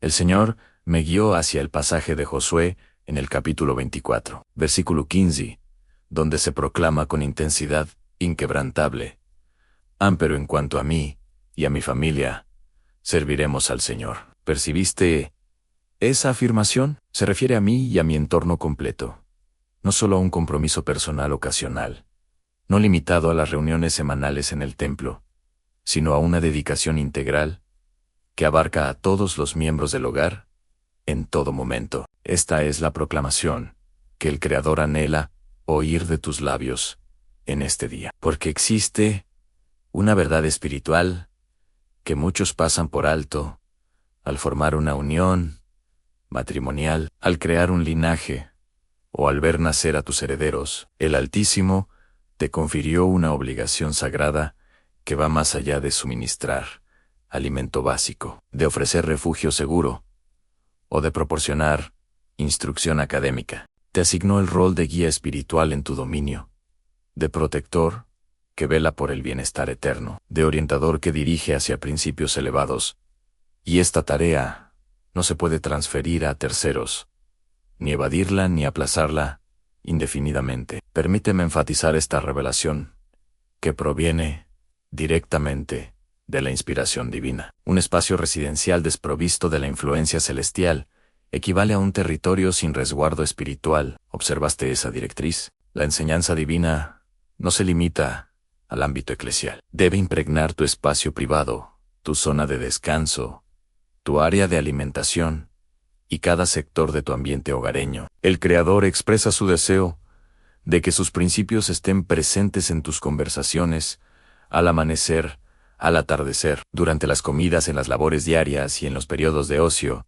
El Señor me guió hacia el pasaje de Josué en el capítulo 24, versículo 15, donde se proclama con intensidad inquebrantable: pero en cuanto a mí y a mi familia, serviremos al Señor. ¿Percibiste esa afirmación? Se refiere a mí y a mi entorno completo, no solo a un compromiso personal ocasional, no limitado a las reuniones semanales en el templo, sino a una dedicación integral que abarca a todos los miembros del hogar, en todo momento. Esta es la proclamación que el Creador anhela oír de tus labios en este día, porque existe una verdad espiritual que muchos pasan por alto al formar una unión matrimonial, al crear un linaje o al ver nacer a tus herederos. El Altísimo te confirió una obligación sagrada que va más allá de suministrar alimento básico, de ofrecer refugio seguro o de proporcionar instrucción académica. Te asignó el rol de guía espiritual en tu dominio, de protector que vela por el bienestar eterno, de orientador que dirige hacia principios elevados. Y esta tarea no se puede transferir a terceros, ni evadirla ni aplazarla indefinidamente. Permíteme enfatizar esta revelación, que proviene directamente de la inspiración divina. Un espacio residencial desprovisto de la influencia celestial equivale a un territorio sin resguardo espiritual. ¿Observaste esa directriz? La enseñanza divina no se limita al ámbito eclesial. Debe impregnar tu espacio privado, tu zona de descanso, tu área de alimentación y cada sector de tu ambiente hogareño. El Creador expresa su deseo de que sus principios estén presentes en tus conversaciones, al amanecer, al atardecer, durante las comidas, en las labores diarias y en los periodos de ocio,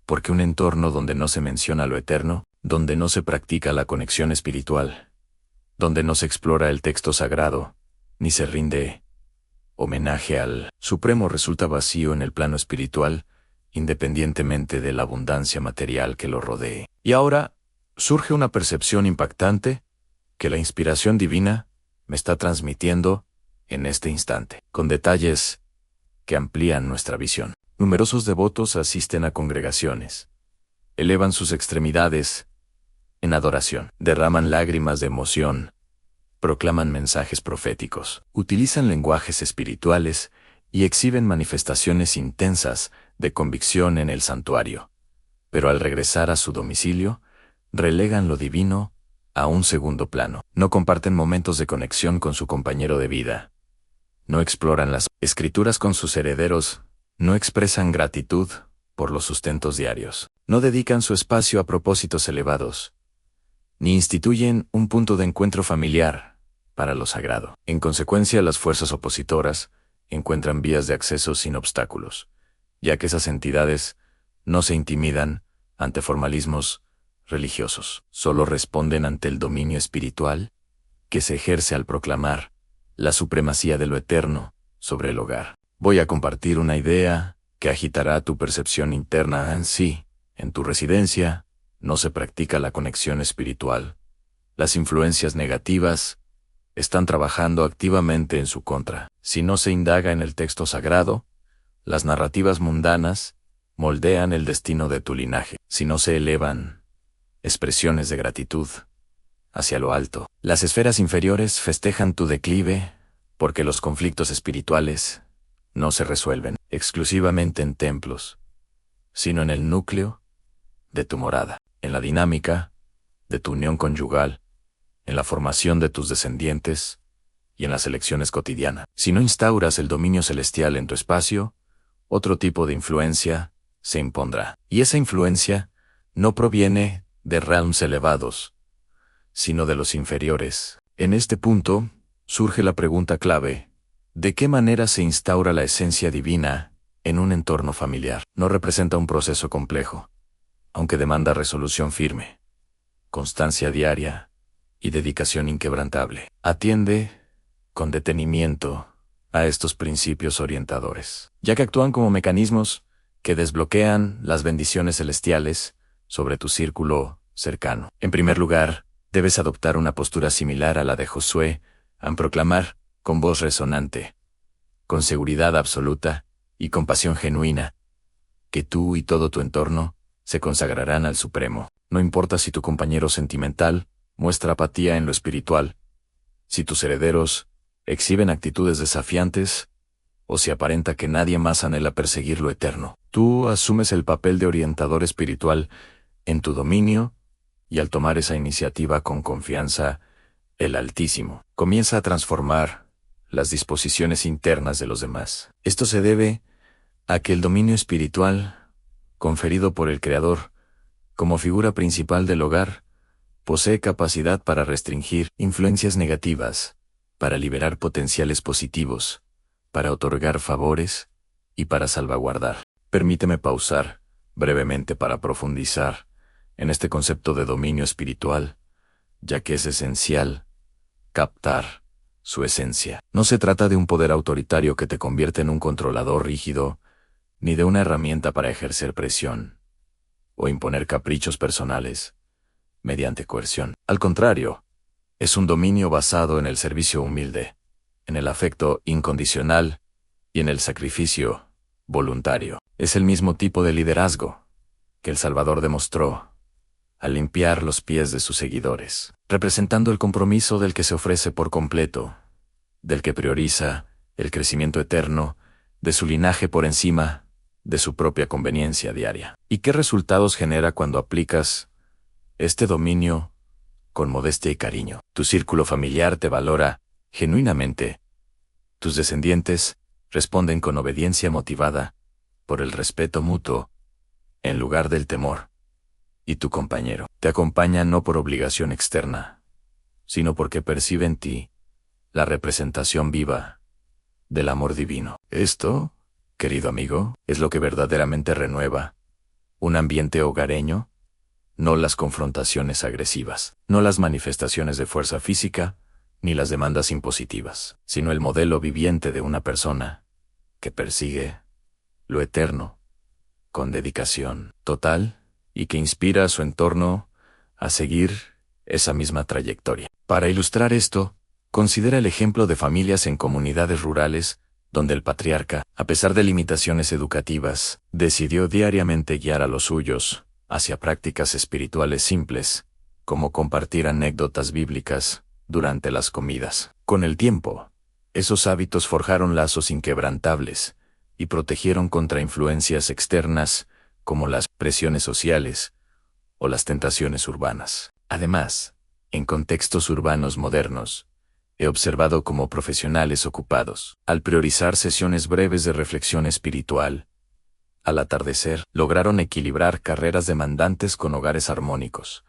porque un entorno donde no se menciona lo eterno, donde no se practica la conexión espiritual, donde no se explora el texto sagrado, ni se rinde homenaje al Supremo, resulta vacío en el plano espiritual, independientemente de la abundancia material que lo rodee. Y ahora surge una percepción impactante que la inspiración divina me está transmitiendo en este instante, con detalles que amplían nuestra visión. Numerosos devotos asisten a congregaciones, elevan sus extremidades en adoración, derraman lágrimas de emoción, proclaman mensajes proféticos, utilizan lenguajes espirituales y exhiben manifestaciones intensas de convicción en el santuario. Pero al regresar a su domicilio, relegan lo divino a un segundo plano. No comparten momentos de conexión con su compañero de vida. No exploran las escrituras con sus herederos. No expresan gratitud por los sustentos diarios. No dedican su espacio a propósitos elevados, ni instituyen un punto de encuentro familiar para lo sagrado. En consecuencia, las fuerzas opositoras encuentran vías de acceso sin obstáculos, ya que esas entidades no se intimidan ante formalismos religiosos, solo responden ante el dominio espiritual que se ejerce al proclamar la supremacía de lo eterno sobre el hogar. Voy a compartir una idea que agitará tu percepción interna. En tu residencia no se practica la conexión espiritual. Las influencias negativas están trabajando activamente en su contra. Si no se indaga en el texto sagrado, las narrativas mundanas moldean el destino de tu linaje. Si no se elevan expresiones de gratitud hacia lo alto, las esferas inferiores festejan tu declive, porque los conflictos espirituales no se resuelven exclusivamente en templos, sino en el núcleo de tu morada, en la dinámica de tu unión conyugal, en la formación de tus descendientes y en las elecciones cotidianas. Si no instauras el dominio celestial en tu espacio, otro tipo de influencia se impondrá. Y esa influencia no proviene de realms elevados, sino de los inferiores. En este punto surge la pregunta clave: ¿de qué manera se instaura la esencia divina en un entorno familiar? No representa un proceso complejo, aunque demanda resolución firme, constancia diaria y dedicación inquebrantable. Atiende con detenimiento a estos principios orientadores, ya que actúan como mecanismos que desbloquean las bendiciones celestiales sobre tu círculo cercano. En primer lugar, debes adoptar una postura similar a la de Josué, al proclamar con voz resonante, con seguridad absoluta y compasión genuina: que tú y todo tu entorno se consagrarán al Supremo. No importa si tu compañero sentimental muestra apatía en lo espiritual, si tus herederos exhiben actitudes desafiantes, o si aparenta que nadie más anhela perseguir lo eterno. Tú asumes el papel de orientador espiritual en tu dominio, y al tomar esa iniciativa con confianza, el Altísimo comienza a transformar las disposiciones internas de los demás. Esto se debe a que el dominio espiritual, conferido por el Creador, como figura principal del hogar, posee capacidad para restringir influencias negativas, para liberar potenciales positivos, para otorgar favores y para salvaguardar. Permíteme pausar brevemente para profundizar en este concepto de dominio espiritual, ya que es esencial captar su esencia. No se trata de un poder autoritario que te convierte en un controlador rígido, ni de una herramienta para ejercer presión o imponer caprichos personales mediante coerción. Al contrario, es un dominio basado en el servicio humilde, en el afecto incondicional y en el sacrificio voluntario. Es el mismo tipo de liderazgo que el Salvador demostró al limpiar los pies de sus seguidores, representando el compromiso del que se ofrece por completo, del que prioriza el crecimiento eterno de su linaje por encima de su propia conveniencia diaria. ¿Y qué resultados genera cuando aplicas este dominio con modestia y cariño? Tu círculo familiar te valora genuinamente. Tus descendientes responden con obediencia motivada por el respeto mutuo, en lugar del temor. Y tu compañero te acompaña no por obligación externa, sino porque percibe en ti la representación viva del amor divino. Esto, querido amigo, es lo que verdaderamente renueva un ambiente hogareño, no las confrontaciones agresivas, no las manifestaciones de fuerza física, ni las demandas impositivas, sino el modelo viviente de una persona que persigue lo eterno con dedicación total y que inspira a su entorno a seguir esa misma trayectoria. Para ilustrar esto, considera el ejemplo de familias en comunidades rurales donde el patriarca, a pesar de limitaciones educativas, decidió diariamente guiar a los suyos hacia prácticas espirituales simples, como compartir anécdotas bíblicas durante las comidas. Con el tiempo, esos hábitos forjaron lazos inquebrantables y protegieron contra influencias externas como las presiones sociales o las tentaciones urbanas. Además, en contextos urbanos modernos, he observado cómo profesionales ocupados, al priorizar sesiones breves de reflexión espiritual, al atardecer, lograron equilibrar carreras demandantes con hogares armónicos,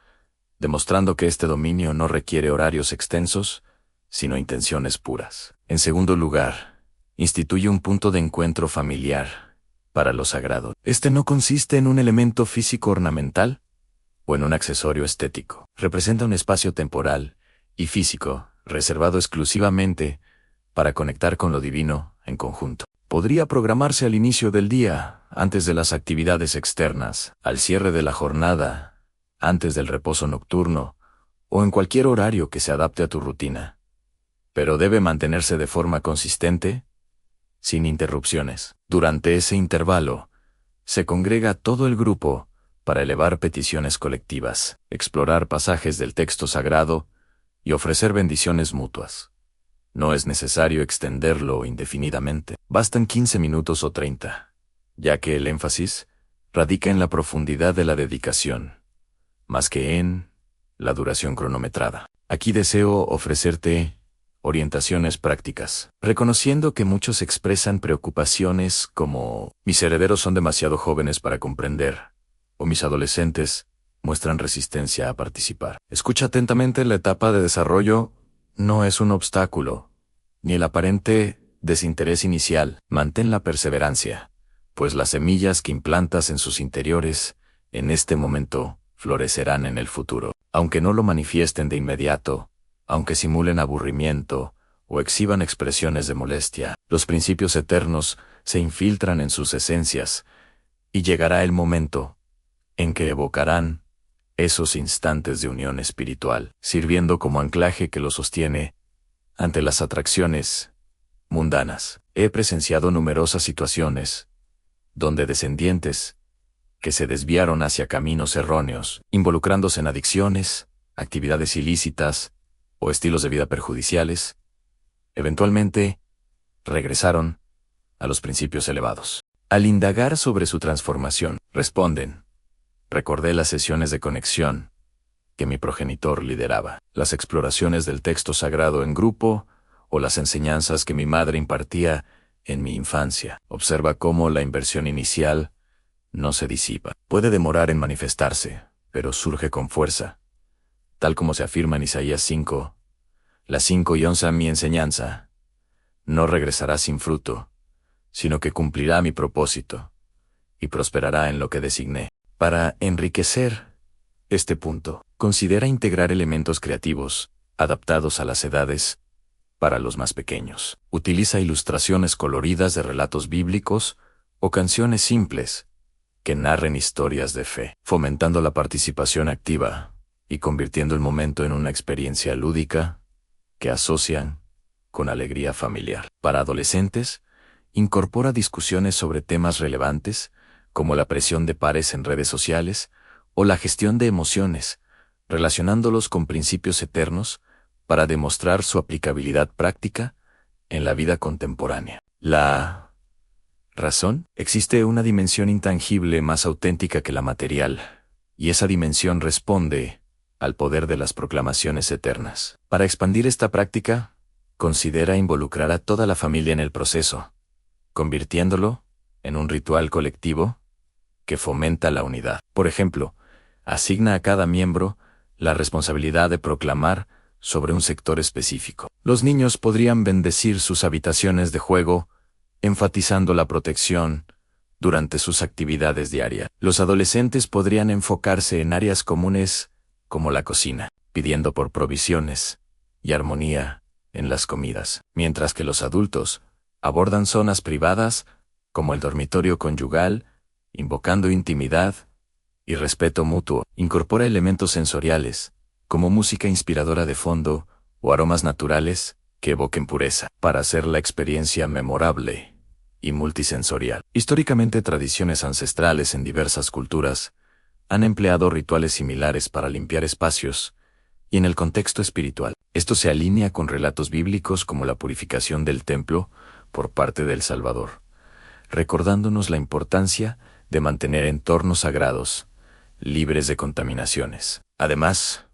demostrando que este dominio no requiere horarios extensos, sino intenciones puras. En segundo lugar, instituye un punto de encuentro familiar para lo sagrado. Este no consiste en un elemento físico ornamental o en un accesorio estético. Representa un espacio temporal y físico reservado exclusivamente para conectar con lo divino en conjunto. Podría programarse al inicio del día, antes de las actividades externas, al cierre de la jornada, antes del reposo nocturno, o en cualquier horario que se adapte a tu rutina. Pero debe mantenerse de forma consistente, sin interrupciones. Durante ese intervalo, se congrega todo el grupo para elevar peticiones colectivas, explorar pasajes del texto sagrado y ofrecer bendiciones mutuas. No es necesario extenderlo indefinidamente. Bastan 15 minutos o 30, ya que el énfasis radica en la profundidad de la dedicación, más que en la duración cronometrada. Aquí deseo ofrecerte orientaciones prácticas, reconociendo que muchos expresan preocupaciones como mis herederos son demasiado jóvenes para comprender, o mis adolescentes muestran resistencia a participar. Escucha atentamente. La etapa de desarrollo no es un obstáculo, ni el aparente desinterés inicial. Mantén la perseverancia, pues las semillas que implantas en sus interiores, en este momento, florecerán en el futuro. Aunque no lo manifiesten de inmediato, aunque simulen aburrimiento o exhiban expresiones de molestia, los principios eternos se infiltran en sus esencias, y llegará el momento en que evocarán esos instantes de unión espiritual, sirviendo como anclaje que los sostiene ante las atracciones mundanas. He presenciado numerosas situaciones donde descendientes que se desviaron hacia caminos erróneos, involucrándose en adicciones, actividades ilícitas o estilos de vida perjudiciales, eventualmente regresaron a los principios elevados. Al indagar sobre su transformación, responden: recordé las sesiones de conexión que mi progenitor lideraba, las exploraciones del texto sagrado en grupo o las enseñanzas que mi madre impartía en mi infancia. Observa cómo la inversión inicial no se disipa. Puede demorar en manifestarse, pero surge con fuerza. Tal como se afirma en Isaías 5, las 5 y 11, mi enseñanza no regresará sin fruto, sino que cumplirá mi propósito y prosperará en lo que designé. Para enriquecer este punto, considera integrar elementos creativos, adaptados a las edades, para los más pequeños. Utiliza ilustraciones coloridas de relatos bíblicos o canciones simples que narren historias de fe, fomentando la participación activa y convirtiendo el momento en una experiencia lúdica que asocian con alegría familiar. Para adolescentes, incorpora discusiones sobre temas relevantes como la presión de pares en redes sociales o la gestión de emociones, relacionándolos con principios eternos para demostrar su aplicabilidad práctica en la vida contemporánea. La razón: existe una dimensión intangible más auténtica que la material, y esa dimensión responde al poder de las proclamaciones eternas. Para expandir esta práctica, considera involucrar a toda la familia en el proceso, convirtiéndolo en un ritual colectivo que fomenta la unidad. Por ejemplo, asigna a cada miembro la responsabilidad de proclamar sobre un sector específico. Los niños podrían bendecir sus habitaciones de juego, enfatizando la protección durante sus actividades diarias. Los adolescentes podrían enfocarse en áreas comunes como la cocina, pidiendo por provisiones y armonía en las comidas, mientras que los adultos abordan zonas privadas como el dormitorio conyugal, invocando intimidad y respeto mutuo. Incorpora elementos sensoriales, como música inspiradora de fondo o aromas naturales que evoquen pureza, para hacer la experiencia memorable y multisensorial. Históricamente, tradiciones ancestrales en diversas culturas han empleado rituales similares para limpiar espacios y en el contexto espiritual. Esto se alinea con relatos bíblicos como la purificación del templo por parte del Salvador, recordándonos la importancia de mantener entornos sagrados libres de contaminaciones. Además,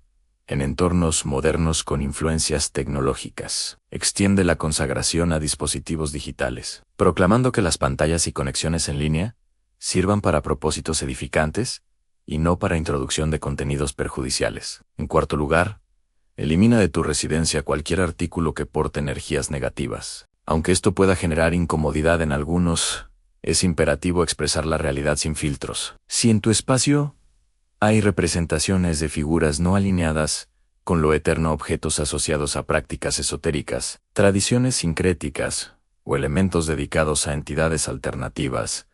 en entornos modernos con influencias tecnológicas, extiende la consagración a dispositivos digitales, proclamando que las pantallas y conexiones en línea sirvan para propósitos edificantes y no para introducción de contenidos perjudiciales. En cuarto lugar, elimina de tu residencia cualquier artículo que porte energías negativas. Aunque esto pueda generar incomodidad en algunos, es imperativo expresar la realidad sin filtros. Si en tu espacio hay representaciones de figuras no alineadas con lo eterno, objetos asociados a prácticas esotéricas, tradiciones sincréticas o elementos dedicados a entidades alternativas,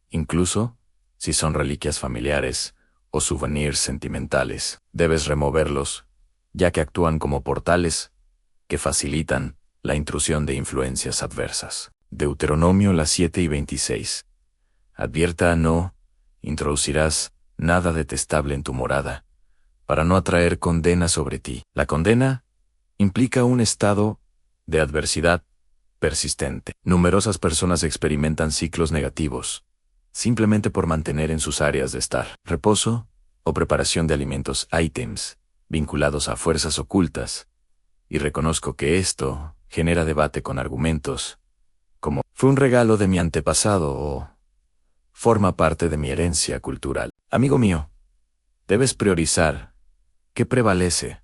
incluso si son reliquias familiares o souvenirs sentimentales, debes removerlos, ya que actúan como portales que facilitan la intrusión de influencias adversas. Deuteronomio las 7:26. Advierta: no introducirás nada detestable en tu morada, para no atraer condena sobre ti. La condena implica un estado de adversidad persistente. Numerosas personas experimentan ciclos negativos, simplemente por mantener en sus áreas de estar, reposo o preparación de alimentos, ítems vinculados a fuerzas ocultas, y reconozco que esto genera debate con argumentos como «fue un regalo de mi antepasado» o «forma parte de mi herencia cultural». Amigo mío, debes priorizar qué prevalece,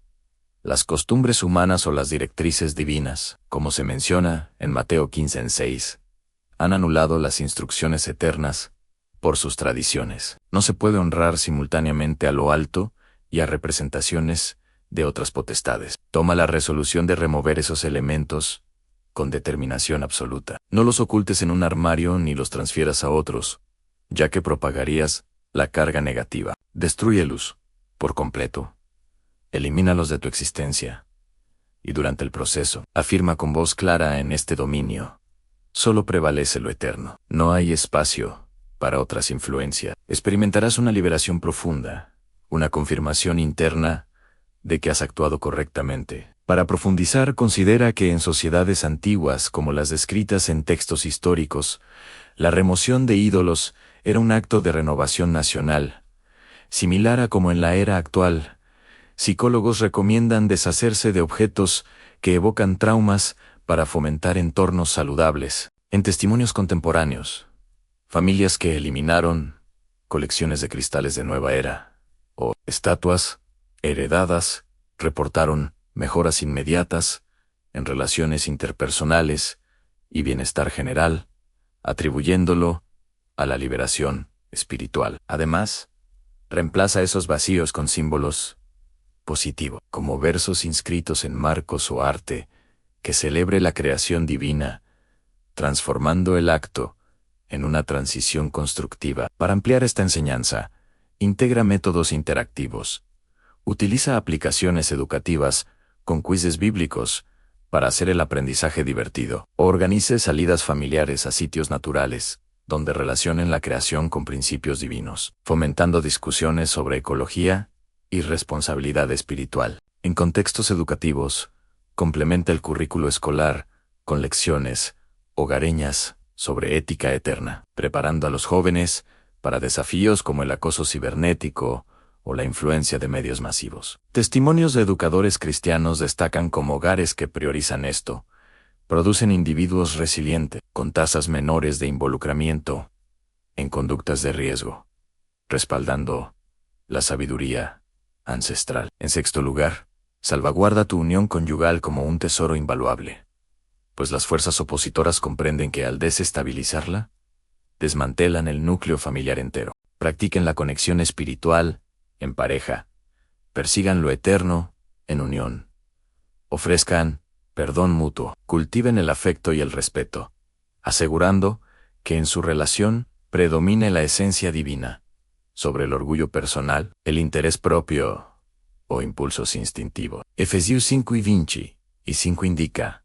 las costumbres humanas o las directrices divinas. Como se menciona en Mateo 15:6, han anulado las instrucciones eternas por sus tradiciones. No se puede honrar simultáneamente a lo alto y a representaciones de otras potestades. Toma la resolución de remover esos elementos con determinación absoluta. No los ocultes en un armario ni los transfieras a otros, ya que propagarías la carga negativa. Destrúyelos por completo. Elimínalos de tu existencia. Y durante el proceso, afirma con voz clara: en este dominio solo prevalece lo eterno. No hay espacio para otras influencias. Experimentarás una liberación profunda, una confirmación interna de que has actuado correctamente. Para profundizar, considera que en sociedades antiguas, como las descritas en textos históricos, la remoción de ídolos era un acto de renovación nacional, similar a como en la era actual. Psicólogos recomiendan deshacerse de objetos que evocan traumas para fomentar entornos saludables. En testimonios contemporáneos, familias que eliminaron colecciones de cristales de nueva era o estatuas heredadas reportaron mejoras inmediatas en relaciones interpersonales y bienestar general, atribuyéndolo a la liberación espiritual. Además, reemplaza esos vacíos con símbolos positivos, como versos inscritos en marcos o arte que celebre la creación divina, transformando el acto en una transición constructiva. Para ampliar esta enseñanza, integra métodos interactivos. Utiliza aplicaciones educativas con quizzes bíblicos para hacer el aprendizaje divertido. Organice salidas familiares a sitios naturales, donde relacionen la creación con principios divinos, fomentando discusiones sobre ecología y responsabilidad espiritual. En contextos educativos, complementa el currículo escolar con lecciones hogareñas sobre ética eterna, preparando a los jóvenes para desafíos como el acoso cibernético o la influencia de medios masivos. Testimonios de educadores cristianos destacan como hogares que priorizan esto, producen individuos resilientes, con tasas menores de involucramiento en conductas de riesgo, respaldando la sabiduría ancestral. En sexto lugar, salvaguarda tu unión conyugal como un tesoro invaluable, pues las fuerzas opositoras comprenden que al desestabilizarla, desmantelan el núcleo familiar entero. Practiquen la conexión espiritual en pareja, persigan lo eterno en unión, ofrezcan perdón mutuo, cultiven el afecto y el respeto, asegurando que en su relación predomine la esencia divina sobre el orgullo personal, el interés propio o impulsos instintivos. Efesios 5:20 indica: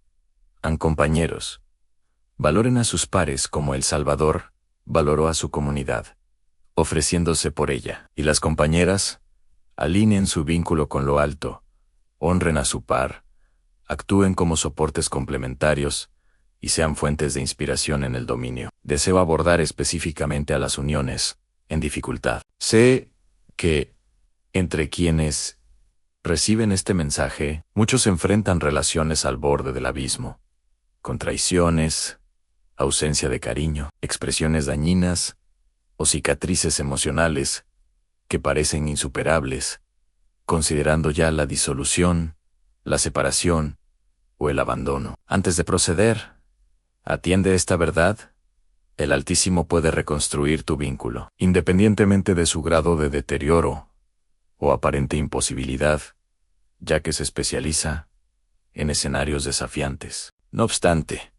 compañeros, valoren a sus pares como el Salvador valoró a su comunidad, ofreciéndose por ella. Y las compañeras, alineen su vínculo con lo alto, honren a su par, actúen como soportes complementarios y sean fuentes de inspiración en el dominio. Deseo abordar específicamente a las uniones en dificultad. Sé que, entre quienes reciben este mensaje, muchos enfrentan relaciones al borde del abismo, con traiciones, ausencia de cariño, expresiones dañinas o cicatrices emocionales que parecen insuperables, considerando ya la disolución, la separación o el abandono. Antes de proceder, atiende esta verdad: el Altísimo puede reconstruir tu vínculo, independientemente de su grado de deterioro o aparente imposibilidad, ya que se especializa en escenarios desafiantes. No obstante,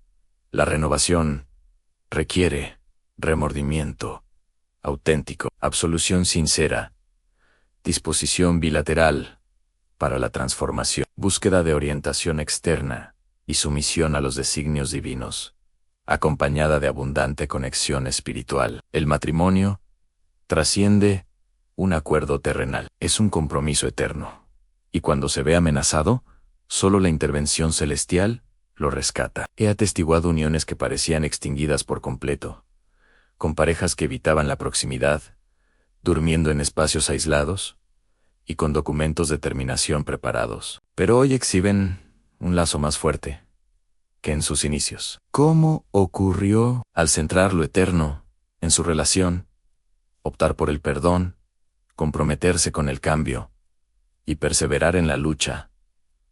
la renovación requiere remordimiento auténtico, absolución sincera, disposición bilateral para la transformación, búsqueda de orientación externa y sumisión a los designios divinos, acompañada de abundante conexión espiritual. El matrimonio trasciende un acuerdo terrenal, es un compromiso eterno, y cuando se ve amenazado, solo la intervención celestial lo rescata. He atestiguado uniones que parecían extinguidas por completo, con parejas que evitaban la proximidad, durmiendo en espacios aislados y con documentos de terminación preparados. Pero hoy exhiben un lazo más fuerte que en sus inicios. ¿Cómo ocurrió? Al centrar lo eterno en su relación, optar por el perdón, comprometerse con el cambio y perseverar en la lucha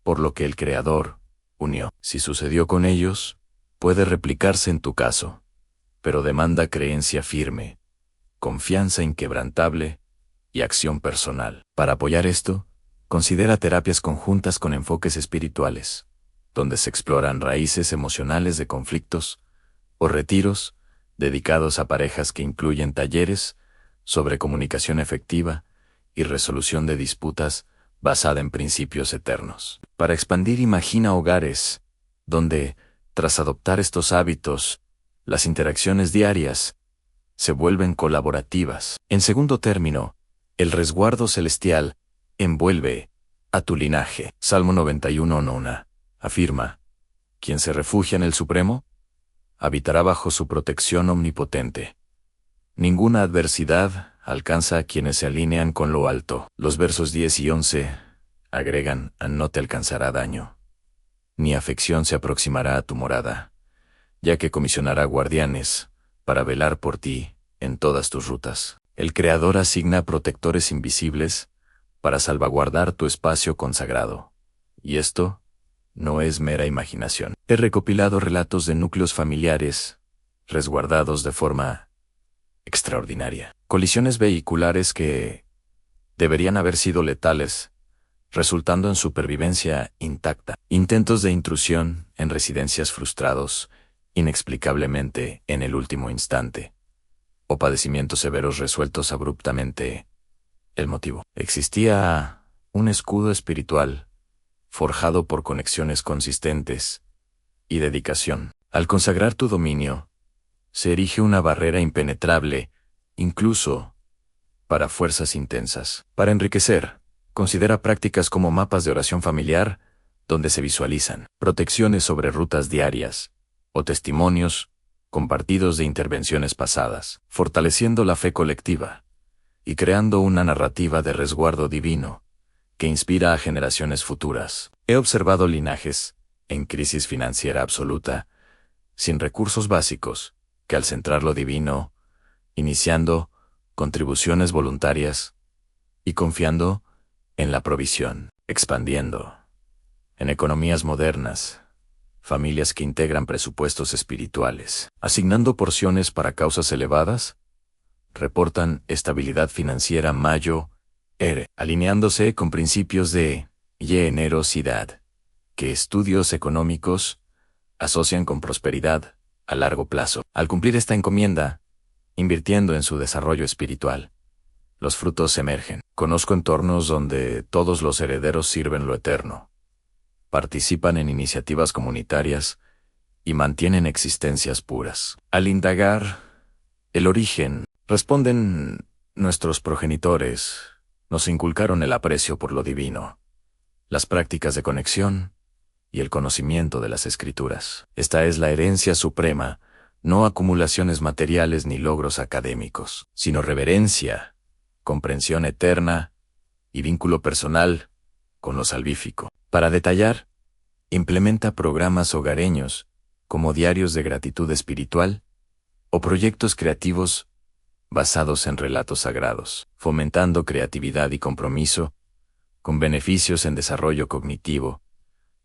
por lo que el Creador unió. Si sucedió con ellos, puede replicarse en tu caso, pero demanda creencia firme, confianza inquebrantable y acción personal. Para apoyar esto, considera terapias conjuntas con enfoques espirituales, donde se exploran raíces emocionales de conflictos, o retiros dedicados a parejas que incluyen talleres sobre comunicación efectiva y resolución de disputas basada en principios eternos. Para expandir, imagina hogares donde, tras adoptar estos hábitos, las interacciones diarias se vuelven colaborativas. En segundo término, el resguardo celestial envuelve a tu linaje. Salmo 91 nona afirma: quien se refugia en el Supremo, habitará bajo su protección omnipotente. Ninguna adversidad alcanza a quienes se alinean con lo alto. Los versos 10 y 11 agregan: no te alcanzará daño, ni afección se aproximará a tu morada, ya que comisionará guardianes para velar por ti en todas tus rutas. El Creador asigna protectores invisibles para salvaguardar tu espacio consagrado. Y esto no es mera imaginación. He recopilado relatos de núcleos familiares resguardados de forma extraordinaria. Colisiones vehiculares que deberían haber sido letales, resultando en supervivencia intacta. Intentos de intrusión en residencias frustrados inexplicablemente en el último instante. O padecimientos severos resueltos abruptamente. El motivo: existía un escudo espiritual forjado por conexiones consistentes y dedicación. Al consagrar tu dominio, se erige una barrera impenetrable, incluso para fuerzas intensas. Para enriquecer, considera prácticas como mapas de oración familiar, donde se visualizan protecciones sobre rutas diarias, o testimonios compartidos de intervenciones pasadas, fortaleciendo la fe colectiva y creando una narrativa de resguardo divino que inspira a generaciones futuras. He observado linajes en crisis financiera absoluta, sin recursos básicos, que al centrar lo divino, iniciando contribuciones voluntarias y confiando en la provisión, expandiendo en economías modernas, familias que integran presupuestos espirituales, asignando porciones para causas elevadas, reportan estabilidad financiera alineándose con principios de generosidad, que estudios económicos asocian con prosperidad a largo plazo. Al cumplir esta encomienda, invirtiendo en su desarrollo espiritual, los frutos emergen. Conozco entornos donde todos los herederos sirven lo eterno, participan en iniciativas comunitarias y mantienen existencias puras. Al indagar el origen, responden: nuestros progenitores nos inculcaron el aprecio por lo divino, las prácticas de conexión y el conocimiento de las Escrituras. Esta es la herencia suprema, no acumulaciones materiales ni logros académicos, sino reverencia, comprensión eterna y vínculo personal con lo salvífico. Para detallar, implementa programas hogareños como diarios de gratitud espiritual o proyectos creativos basados en relatos sagrados, fomentando creatividad y compromiso, con beneficios en desarrollo cognitivo,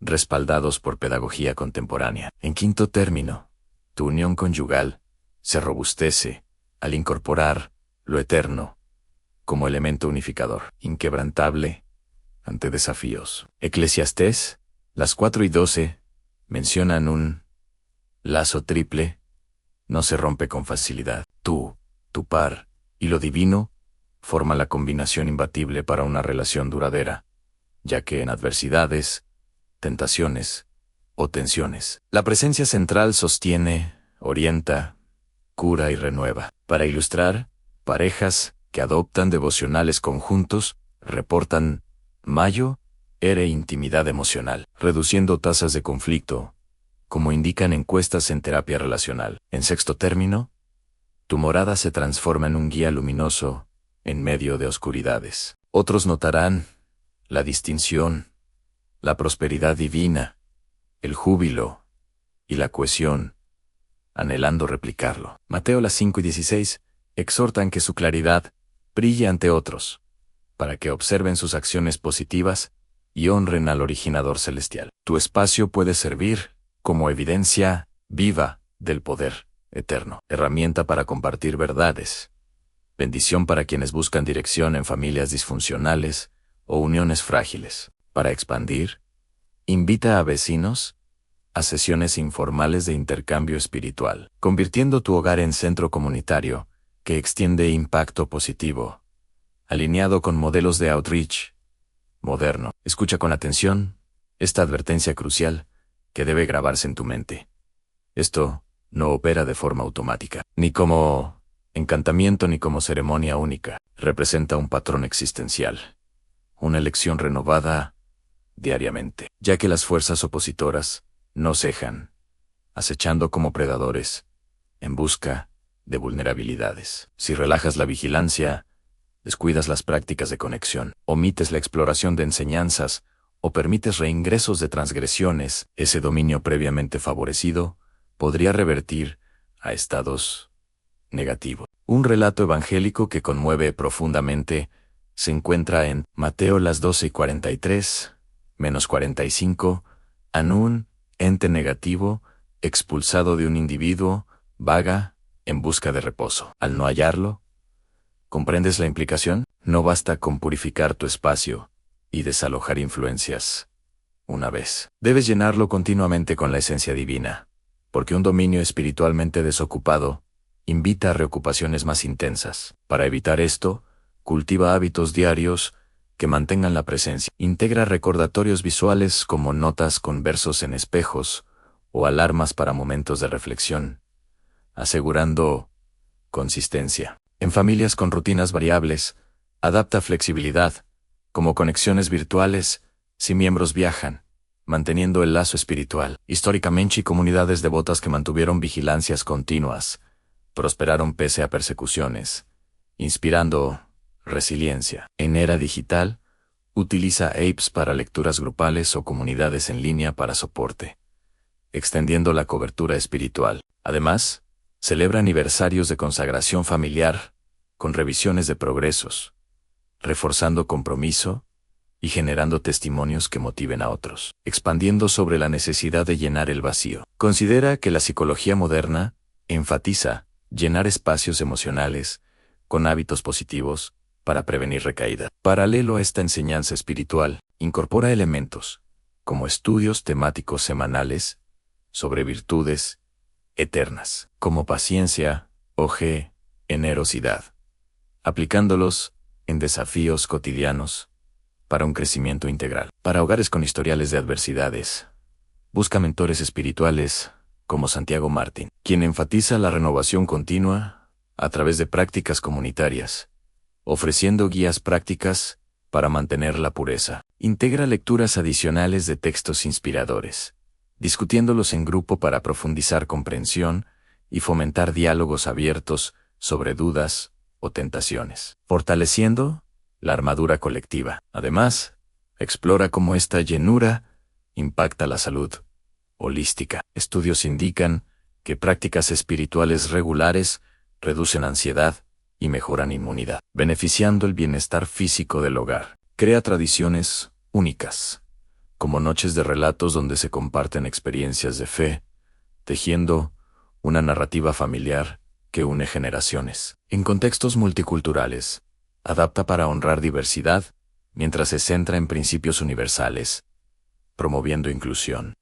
respaldados por pedagogía contemporánea. En quinto término, tu unión conyugal se robustece al incorporar lo eterno como elemento unificador, inquebrantable ante desafíos. Eclesiastés, las 4 y 12, mencionan un lazo triple, no se rompe con facilidad. Tú, tu par y lo divino forma la combinación imbatible para una relación duradera, ya que en adversidades, tentaciones o tensiones, la presencia central sostiene, orienta, cura y renueva. Para ilustrar, parejas que adoptan devocionales conjuntos reportan intimidad emocional, reduciendo tasas de conflicto, como indican encuestas en terapia relacional. En sexto término, tu morada se transforma en un guía luminoso en medio de oscuridades. Otros notarán la distinción, la prosperidad divina, el júbilo y la cohesión, anhelando replicarlo. Mateo las 5 y 16 exhortan que su claridad brille ante otros, para que observen sus acciones positivas y honren al originador celestial. Tu espacio puede servir como evidencia viva del poder eterno, herramienta para compartir verdades, bendición para quienes buscan dirección en familias disfuncionales o uniones frágiles. Para expandir, invita a vecinos a sesiones informales de intercambio espiritual, convirtiendo tu hogar en centro comunitario que extiende impacto positivo, alineado con modelos de outreach moderno. Escucha con atención esta advertencia crucial que debe grabarse en tu mente. Esto no opera de forma automática, ni como encantamiento ni como ceremonia única. Representa un patrón existencial, una elección renovada diariamente, ya que las fuerzas opositoras no cejan, acechando como predadores, en busca de vulnerabilidades. Si relajas la vigilancia, descuidas las prácticas de conexión, omites la exploración de enseñanzas o permites reingresos de transgresiones, ese dominio previamente favorecido podría revertir a estados negativos. Un relato evangélico que conmueve profundamente se encuentra en Mateo las 12:43, -45, Anún, ente negativo, expulsado de un individuo, vaga, en busca de reposo. Al no hallarlo, ¿comprendes la implicación? No basta con purificar tu espacio y desalojar influencias una vez. Debes llenarlo continuamente con la esencia divina, porque un dominio espiritualmente desocupado invita a reocupaciones más intensas. Para evitar esto, cultiva hábitos diarios que mantengan la presencia. Integra recordatorios visuales como notas con versos en espejos o alarmas para momentos de reflexión, asegurando consistencia. En familias con rutinas variables, adapta flexibilidad, como conexiones virtuales, si miembros viajan, manteniendo el lazo espiritual. Históricamente, comunidades devotas que mantuvieron vigilancias continuas prosperaron pese a persecuciones, inspirando resiliencia. En era digital, utiliza apps para lecturas grupales o comunidades en línea para soporte, extendiendo la cobertura espiritual. Además, celebra aniversarios de consagración familiar, con revisiones de progresos, reforzando compromiso y generando testimonios que motiven a otros, expandiendo sobre la necesidad de llenar el vacío. Considera que la psicología moderna enfatiza llenar espacios emocionales con hábitos positivos para prevenir recaída. Paralelo a esta enseñanza espiritual, incorpora elementos como estudios temáticos semanales sobre virtudes eternas, como paciencia o generosidad, aplicándolos en desafíos cotidianos para un crecimiento integral. Para hogares con historiales de adversidades, busca mentores espirituales como Santiago Martín, quien enfatiza la renovación continua a través de prácticas comunitarias, ofreciendo guías prácticas para mantener la pureza. Integra lecturas adicionales de textos inspiradores, discutiéndolos en grupo para profundizar comprensión y fomentar diálogos abiertos sobre dudas o tentaciones, fortaleciendo la armadura colectiva. Además, explora cómo esta llenura impacta la salud holística. Estudios indican que prácticas espirituales regulares reducen ansiedad y mejoran inmunidad, beneficiando el bienestar físico del hogar. Crea tradiciones únicas, como noches de relatos donde se comparten experiencias de fe, tejiendo una narrativa familiar que une generaciones. En contextos multiculturales, adapta para honrar diversidad, mientras se centra en principios universales, promoviendo inclusión.